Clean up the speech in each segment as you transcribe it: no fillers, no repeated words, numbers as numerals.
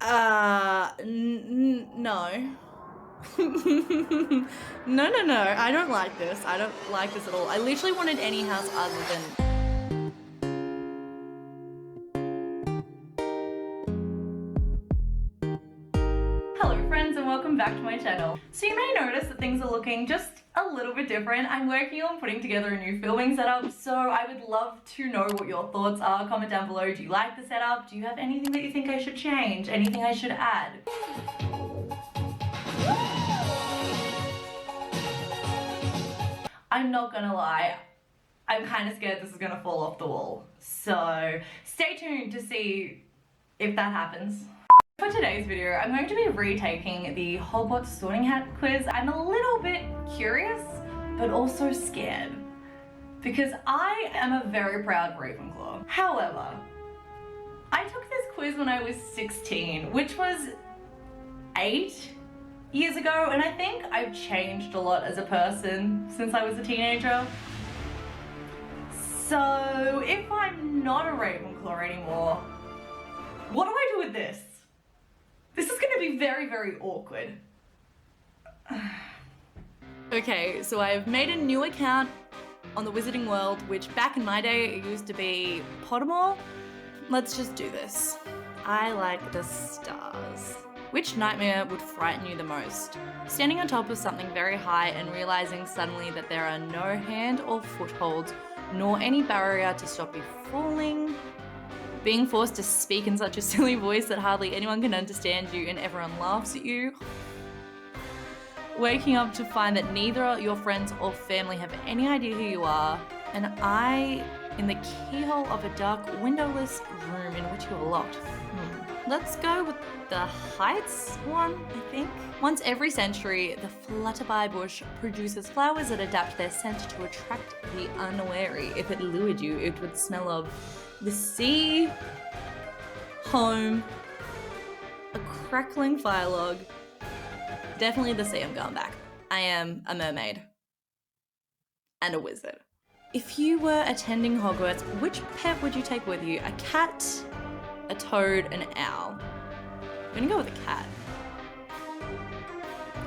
No. No. I don't like this. I don't like this at all. I literally wanted any house other than... Hello friends and welcome back to my channel. So you may notice that things are looking just a little bit different. I'm working on putting together a new filming setup, so I would love to know what your thoughts are. Comment down below. Do you like the setup? Do you have anything that you think I should change? Anything I should add? I'm not gonna lie, I'm kind of scared this is gonna fall off the wall. So stay tuned to see if that happens. For today's video, I'm going to be retaking the Hogwarts sorting hat quiz. I'm a little bit curious, but also scared, because I am a very proud Ravenclaw. However, I took this quiz when I was 16, which was 8 years ago, and I think I've changed a lot as a person since I was a teenager. So if I'm not a Ravenclaw anymore, what do I do with this? This is gonna be very, very awkward. Okay, so I've made a new account on the Wizarding World, which back in my day, it used to be Pottermore. Let's just do this. I like the stars. Which nightmare would frighten you the most? Standing on top of something very high and realizing suddenly that there are no hand or footholds, nor any barrier to stop you falling. Being forced to speak in such a silly voice that hardly anyone can understand you and everyone laughs at you. Waking up to find that neither your friends or family have any idea who you are. An eye in the keyhole of a dark, windowless room in which you are locked. Let's go with the heights one, I think. Once every century, the flutterby bush produces flowers that adapt their scent to attract the unwary. If it lured you, it would smell of the sea, home, a crackling fire log. Definitely the sea, I'm going back. I am a mermaid and a wizard. If you were attending Hogwarts, which pet would you take with you? A cat, a toad, an owl? I'm gonna go with a cat.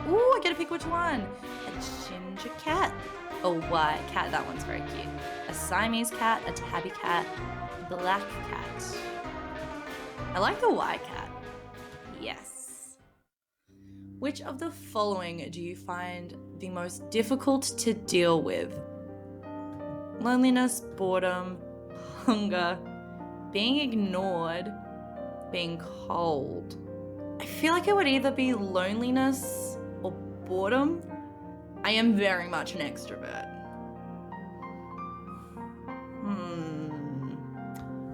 Ooh, I get to pick which one. A ginger cat, a white cat, that one's very cute. A Siamese cat, a tabby cat, a black cat. I like the white cat. Yes. Which of the following do you find the most difficult to deal with? Loneliness, boredom, hunger, being ignored, being cold. I feel like it would either be loneliness or boredom. I am very much an extrovert.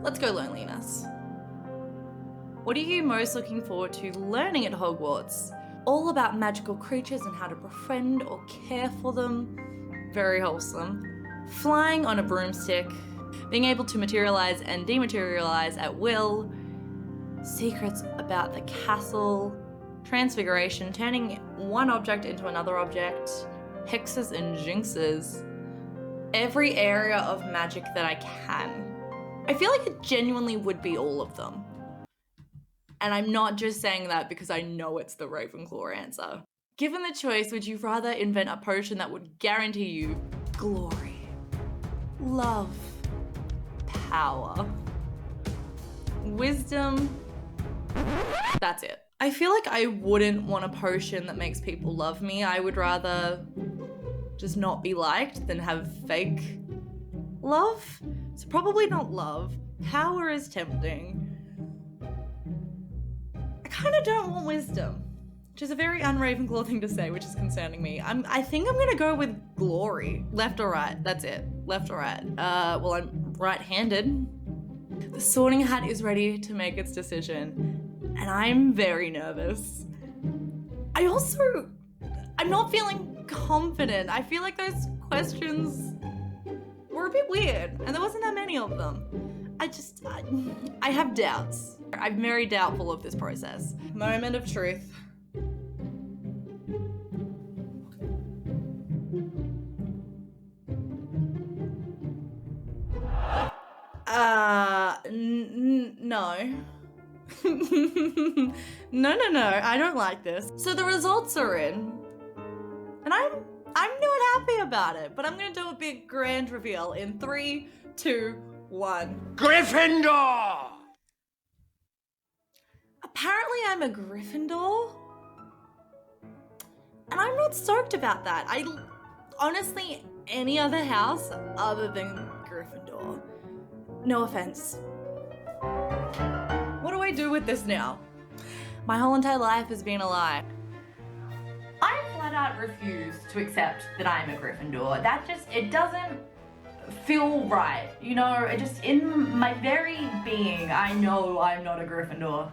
Let's go loneliness. What are you most looking forward to learning at Hogwarts? All about magical creatures and how to befriend or care for them. Very wholesome. Flying on a broomstick, being able to materialize and dematerialize at will, secrets about the castle, transfiguration, turning one object into another object, hexes and jinxes, every area of magic that I can. I feel like it genuinely would be all of them. And I'm not just saying that because I know it's the Ravenclaw answer. Given the choice, would you rather invent a potion that would guarantee you glory, love, power, wisdom? That's it. I feel like I wouldn't want a potion that makes people love me. I would rather just not be liked than have fake love. So probably not love. Power is tempting. I kind of don't want wisdom, which is a very un-Ravenclaw thing to say, which is concerning me. I think I'm gonna go with glory. Left or right, that's it. Left or right. Well, I'm right-handed. The sorting hat is ready to make its decision, and I'm very nervous. I'm not feeling confident. I feel like those questions were a bit weird, and there wasn't that many of them. I have doubts. I'm very doubtful of this process. Moment of truth. No. No, I don't like this. So the results are in, and I'm not happy about it, but I'm gonna do a big grand reveal in 3, 2, 1. Gryffindor! Apparently I'm a Gryffindor, and I'm not stoked about that. Honestly, any other house other than Gryffindor. No offense. What do I do with this now? My whole entire life has been a lie. I flat out refuse to accept that I'm a Gryffindor. It doesn't feel right. You know, it just, in my very being, I know I'm not a Gryffindor.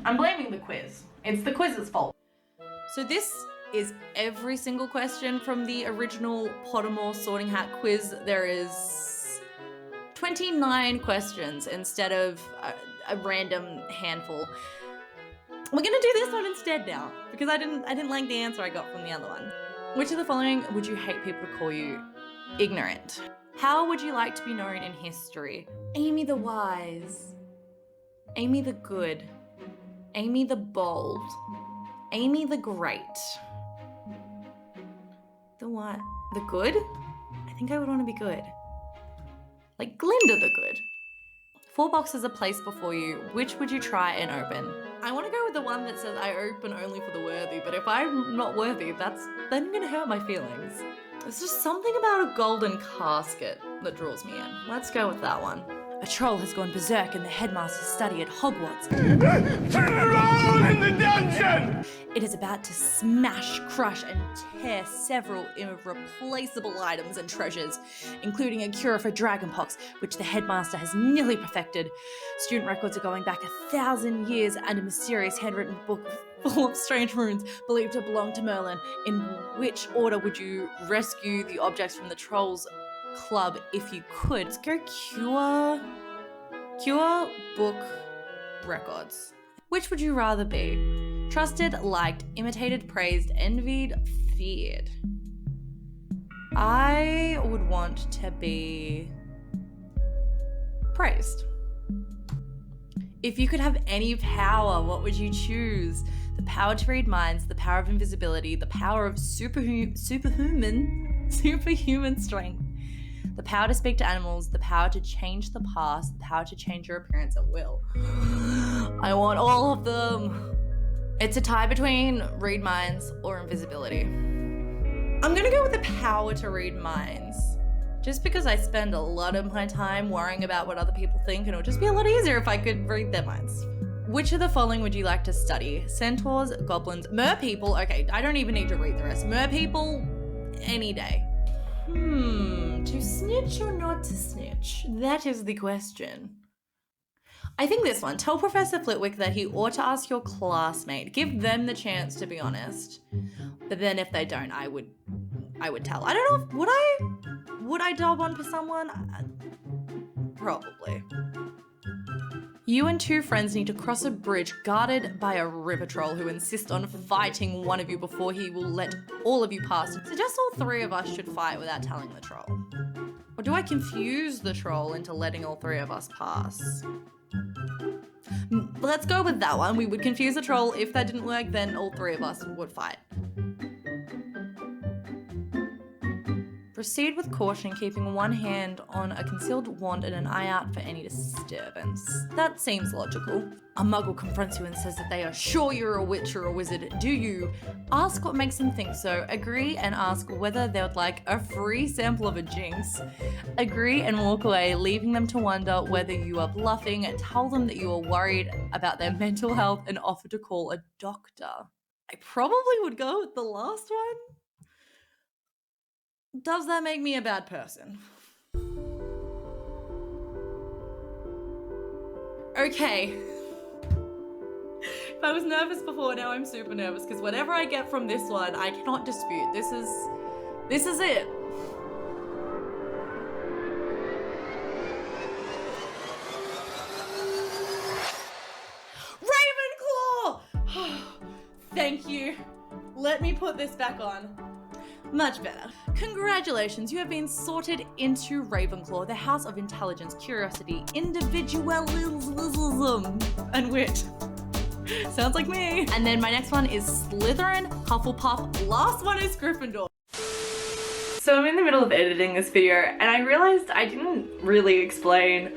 I'm blaming the quiz. It's the quiz's fault. So this is every single question from the original Pottermore Sorting Hat quiz. There is 29 questions instead of a random handful. We're gonna do this one instead now because I didn't like the answer I got from the other one. Which of the following would you hate people to call you? Ignorant. How would you like to be known in history? Amy the Wise, Amy the Good, Amy the Bold, Amy the Great. The what? The Good? I think I would want to be good. Like Glinda the Good. 4 boxes are placed before you. Which would you try and open? I want to go with the one that says I open only for the worthy, but if I'm not worthy, then gonna hurt my feelings. There's just something about a golden casket that draws me in. Let's go with that one. A troll has gone berserk in the headmaster's study at Hogwarts. Troll in the dungeon! It is about to smash, crush, and tear several irreplaceable items and treasures, including a cure for dragonpox, which the headmaster has nearly perfected. Student records are going back 1,000 years, and a mysterious handwritten book full of strange runes believed to belong to Merlin. In which order would you rescue the objects from the Trolls Club if you could? Let's go cure book records. Which would you rather be? Trusted, liked, imitated, praised, envied, feared. I would want to be praised. If you could have any power, what would you choose? The power to read minds, the power of invisibility, the power of superhuman strength, the power to speak to animals, the power to change the past, the power to change your appearance at will. I want all of them. It's a tie between read minds or invisibility. I'm gonna go with the power to read minds. Just because I spend a lot of my time worrying about what other people think, and it would just be a lot easier if I could read their minds. Which of the following would you like to study? Centaurs, goblins, merpeople. Okay, I don't even need to read the rest. Merpeople, any day. To snitch or not to snitch? That is the question. I think this one. Tell Professor Flitwick that he ought to ask your classmate. Give them the chance to be honest. But then if they don't, I would tell. I don't know if, would I dub one for someone? Probably. You and 2 friends need to cross a bridge guarded by a river troll who insists on fighting one of you before he will let all of you pass. Suggest all 3 of us should fight without telling the troll. Or do I confuse the troll into letting all 3 of us pass? Let's go with that one. We would confuse the troll. If that didn't work, then all 3 of us would fight. Proceed with caution, keeping one hand on a concealed wand and an eye out for any disturbance. That seems logical. A muggle confronts you and says that they are sure you're a witch or a wizard. Do you? Ask what makes them think so. Agree and ask whether they would like a free sample of a jinx. Agree and walk away, leaving them to wonder whether you are bluffing. Tell them that you are worried about their mental health and offer to call a doctor. I probably would go with the last one. Does that make me a bad person? Okay. If I was nervous before, now I'm super nervous because whatever I get from this one, I cannot dispute. This is it. Ravenclaw! Thank you. Let me put this back on. Much better. Congratulations, you have been sorted into Ravenclaw, the house of intelligence, curiosity, individualism, and wit. Sounds like me. And then my next one is Slytherin, Hufflepuff. Last one is Gryffindor. So I'm in the middle of editing this video and I realized I didn't really explain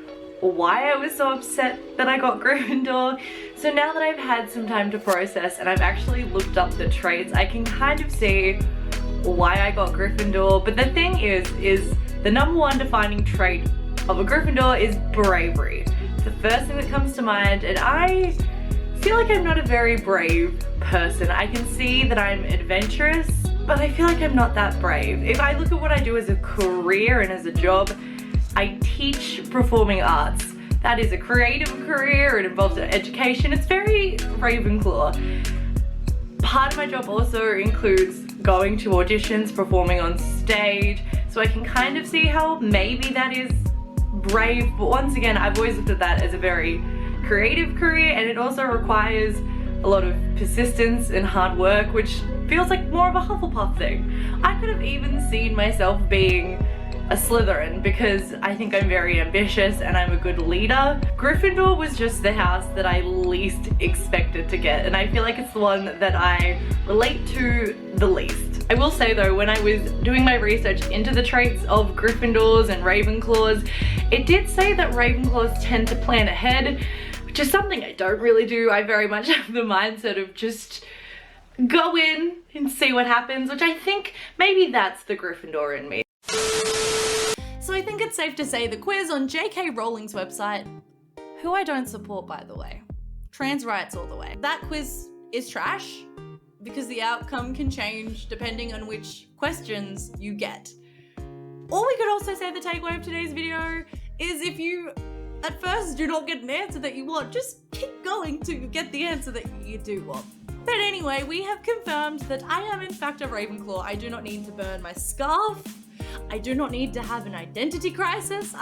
why I was so upset that I got Gryffindor. So now that I've had some time to process and I've actually looked up the traits, I can kind of see why I got Gryffindor. But the thing is the number one defining trait of a Gryffindor is bravery. It's the first thing that comes to mind, and I feel like I'm not a very brave person. I can see that I'm adventurous, but I feel like I'm not that brave. If I look at what I do as a career and as a job, I teach performing arts. That is a creative career, it involves education, it's very Ravenclaw. Part of my job also includes going to auditions, performing on stage, so I can kind of see how maybe that is brave, but once again, I've always looked at that as a very creative career, and it also requires a lot of persistence and hard work, which feels like more of a Hufflepuff thing. I could have even seen myself being a Slytherin because I think I'm very ambitious and I'm a good leader. Gryffindor was just the house that I least expected to get, and I feel like it's the one that I relate to the least. I will say though, when I was doing my research into the traits of Gryffindors and Ravenclaws, it did say that Ravenclaws tend to plan ahead, which is something I don't really do. I very much have the mindset of just go in and see what happens, which I think maybe that's the Gryffindor in me. So I think it's safe to say the quiz on J.K. Rowling's website, who I don't support by the way, trans rights all the way. That quiz is trash because the outcome can change depending on which questions you get. Or we could also say the takeaway of today's video is if you at first do not get an answer that you want, just keep going to get the answer that you do want. But anyway, we have confirmed that I am in fact a Ravenclaw. I do not need to burn my scarf. I do not need to have an identity crisis.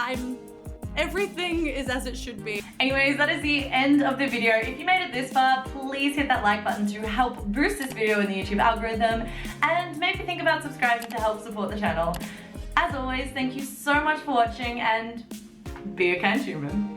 Everything is as it should be. Anyways, that is the end of the video. If you made it this far, please hit that like button to help boost this video in the YouTube algorithm, and maybe think about subscribing to help support the channel. As always, thank you so much for watching, and be a kind human.